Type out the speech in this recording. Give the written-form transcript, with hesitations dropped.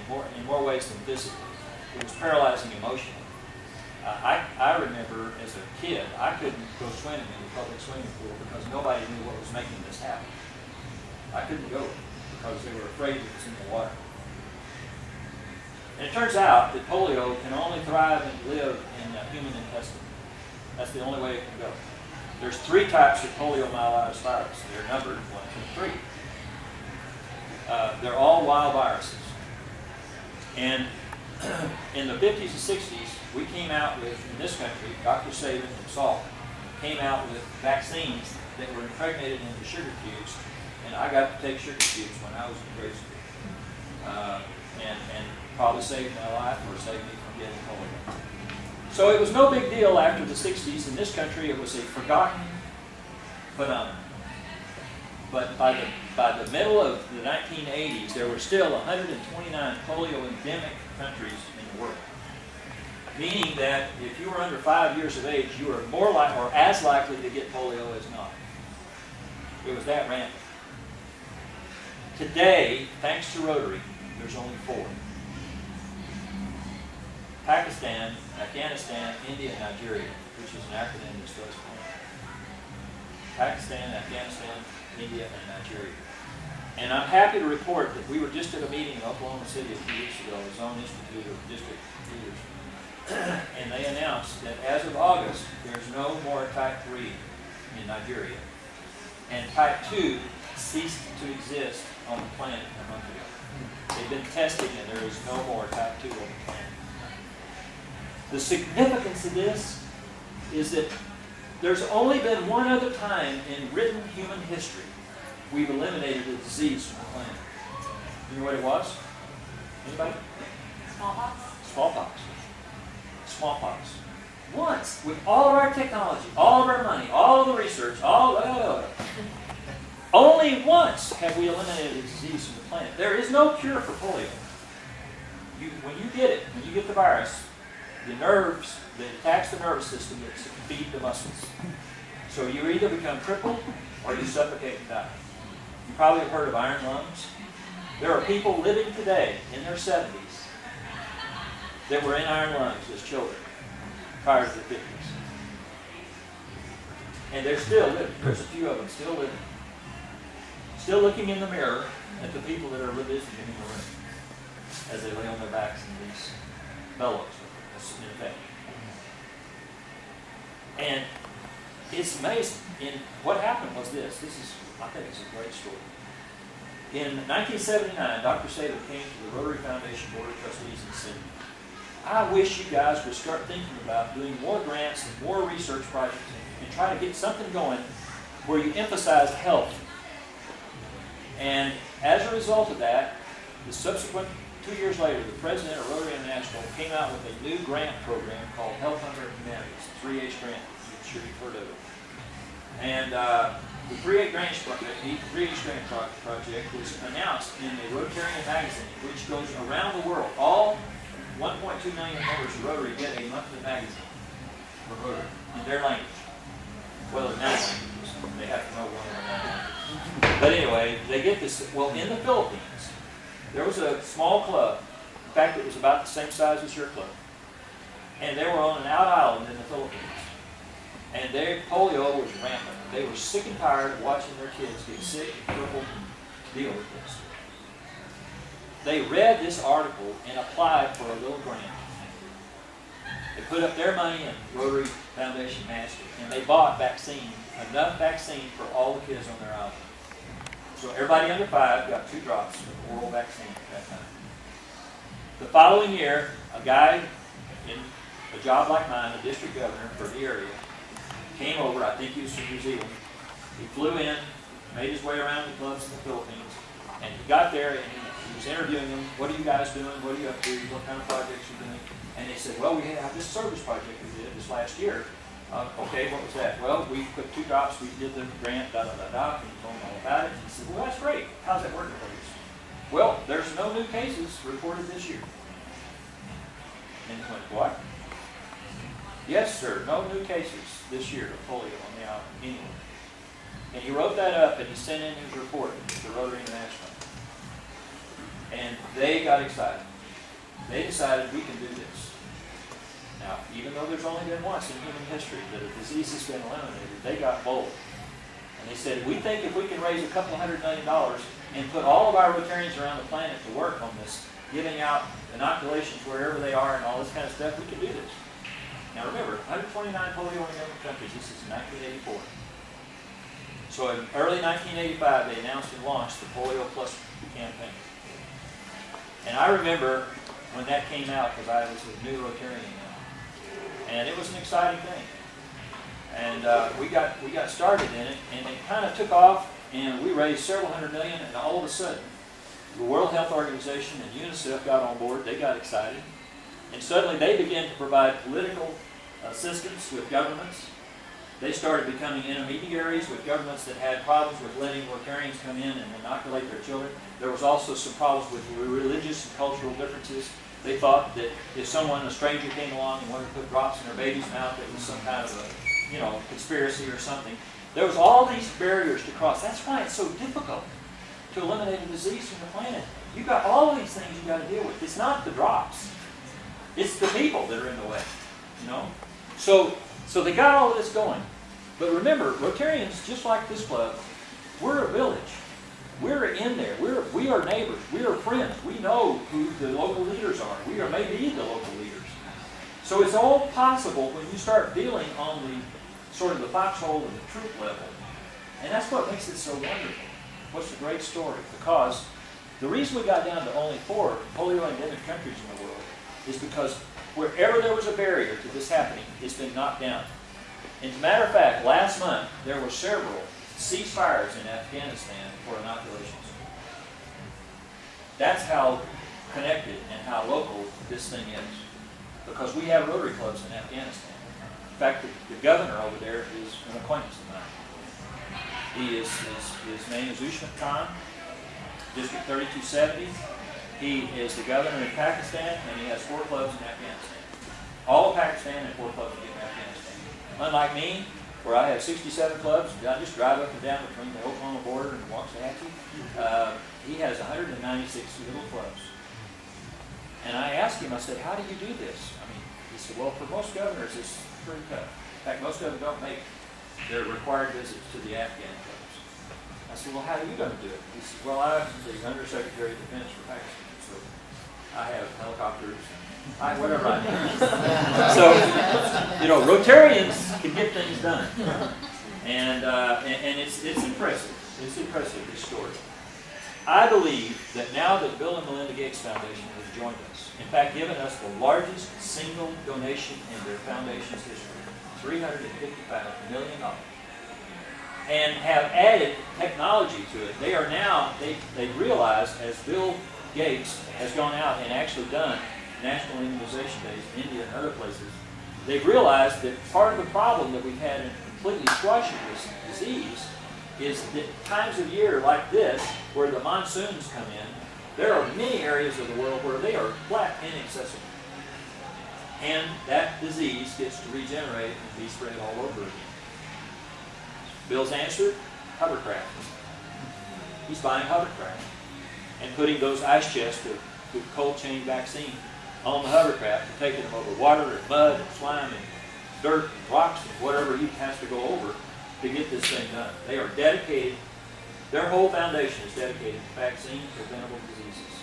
in more ways than physically. It was paralyzing emotionally. I remember as a kid, I couldn't go swimming in the public swimming pool because nobody knew what was making this happen. I couldn't go because they were afraid it was in the water. And it turns out that polio can only thrive and live in the human intestine. That's the only way it can go. There's 3 types of poliomyelitis virus. They're numbered 1, 2, 3. They're all wild viruses. And in the 50s and 60s, we came out with, in this country, Dr. Sabin and Salk came out with vaccines that were impregnated into sugar cubes, and I got to take sugar cubes when I was in grade school. And probably saved my life or saved me from getting polio. So it was no big deal after the 60s. In this country, it was a forgotten phenomenon. But by the middle of the 1980s, there were still 129 polio-endemic countries in the world. Meaning that if you were under 5 years of age, you were more like or as likely to get polio as not. It was that rampant. Today, thanks to Rotary, there's only 4. Pakistan, Afghanistan, India, and Nigeria, which is an acronym that spells polio. Pakistan, Afghanistan, India, and Nigeria. And I'm happy to report that we were just at a meeting in Oklahoma City a few weeks ago, the Zone Institute of District Leaders, and they announced that as of August, there's no more type 3 in Nigeria. And type 2 ceased to exist on the planet a month ago. They've been testing and there is no more type 2 on the planet. The significance of this is that there's only been one other time in written human history we've eliminated a disease from the planet. You know what it was? Anybody? Smallpox. Smallpox. Smallpox. Once, with all of our technology, all of our money, all of the research, only once have we eliminated a disease from the planet. There is no cure for polio. When you get it, when you get the virus, the nerves, that attacks the nervous system that feed the muscles. So you either become crippled or you suffocate and die. You probably have heard of iron lungs. There are people living today in their 70s that were in iron lungs as children prior to the 50s. And they're still living. There's a few of them still living. Still looking in the mirror at the people that are visiting in the room as they lay on their backs in these bellows. In effect. And it's amazing. And what happened was this. I think it's a great story. In 1979, Dr. Sabin came to the Rotary Foundation Board of Trustees and said, I wish you guys would start thinking about doing more grants and more research projects and try to get something going where you emphasize health. And as a result of that, the subsequent 2 years later, the president of Rotary International came out with a new grant program called Health Under Humanities, the 3H grant. I'm sure you've heard of it. And the 3H grant project was announced in a Rotarian magazine, which goes around the world. All 1.2 million members of Rotary get a monthly magazine for Rotary in their language. Well, in 9 languages. They have to know one of their languages. But anyway, they get this. Well, in the Philippines, there was a small club. In fact, it was about the same size as your club. And they were on an out island in the Philippines. And their polio was rampant. They were sick and tired of watching their kids get sick and crippled and deal with this. They read this article and applied for a little grant. They put up their money in Rotary Foundation matched it, and they bought enough vaccine for all the kids on their island. So everybody under 5 got 2 drops of oral vaccine at that time. The following year, a guy in a job like mine, a district governor for the area, came over. I think he was from New Zealand. He flew in, made his way around the clubs in the Philippines, and he got there and he was interviewing them. What are you guys doing? What are you up to? What kind of projects are you doing? And they said, well, we have this service project we did this last year. Okay, what was that? Well, we put 2 drops, we did the grant, and he told them all about it. And he said, well, that's great. How's that working for you? Well, there's no new cases reported this year. And he went, what? Yes, sir, no new cases this year of polio on the island anywhere. And he wrote that up and he sent in his report to Rotary International. And they got excited. they decided we can do this. Now, even though there's only been once in human history that a disease has been eliminated, they got bold. And they said, we think if we can raise a couple $100 million and put all of our Rotarians around the planet to work on this, giving out inoculations wherever they are and all this kind of stuff, we can do this. Now remember, 129 polio endemic countries, this is 1984. So in early 1985, they announced and launched the Polio Plus campaign. And I remember when that came out, because I was a new Rotarian then. And it was an exciting thing. And we got started in it, and it kind of took off, and we raised several $100 million, and all of a sudden, the World Health Organization and UNICEF got on board. They got excited. And suddenly they began to provide political assistance with governments. They started becoming intermediaries with governments that had problems with letting Rotarians come in and inoculate their children. There was also some problems with religious and cultural differences. They thought that if a stranger came along and wanted to put drops in their baby's mouth, it was some kind of a, conspiracy or something. There was all these barriers to cross. That's why it's so difficult to eliminate a disease from the planet. You've got all of these things you've got to deal with. It's not the drops. It's the people that are in the way, So they got all of this going. But remember, Rotarians, just like this club, we're a village. We're in there. We are neighbors. We are friends. We know who the local leaders are. We are maybe the local leaders. So it's all possible when you start dealing on the sort of the foxhole and the troop level. And that's what makes it so wonderful. What's a great story? Because the reason we got down to only 4 polio endemic countries in the world is because wherever there was a barrier to this happening, it's been knocked down. And as a matter of fact, last month there were several ceasefires in Afghanistan for inoculations. That's how connected and how local this thing is. Because we have Rotary clubs in Afghanistan. In fact, the governor over there is an acquaintance of mine. His name is Usman Khan, District 3270. He is the governor in Pakistan, and he has 4 clubs in Afghanistan. All of Pakistan and 4 clubs in Afghanistan. Unlike me, where I have 67 clubs, I just drive up and down between the Oklahoma border and Waxahachie. He has 196 little clubs. And I asked him, I said, how do you do this? He said, well, for most governors, it's pretty tough. In fact, most of them don't make their required visits to the Afghan clubs. I said, well, how are you going to do it? He said, well, I'm the Undersecretary of Defense for Pakistan, so I have helicopters, whatever I need. So, Rotarians can get things done. And it's impressive. It's impressive, this story. I believe that now that Bill and Melinda Gates Foundation has joined us, in fact, given us the largest single donation in their foundation's history, $355 million, and have added technology to it. They are now, they've realized, as Bill Gates has gone out and actually done national immunization days in India and other places, they've realized that part of the problem that we've had in completely squashing this disease is that times of year like this, where the monsoons come in, there are many areas of the world where they are flat inaccessible. And that disease gets to regenerate and be spread all over again. Bill's answer, hovercraft. He's buying hovercraft and putting those ice chests with cold chain vaccine on the hovercraft and taking them over water and mud and slime and dirt and rocks and whatever he has to go over to get this thing done. They are dedicated, their whole foundation is dedicated to vaccine preventable diseases.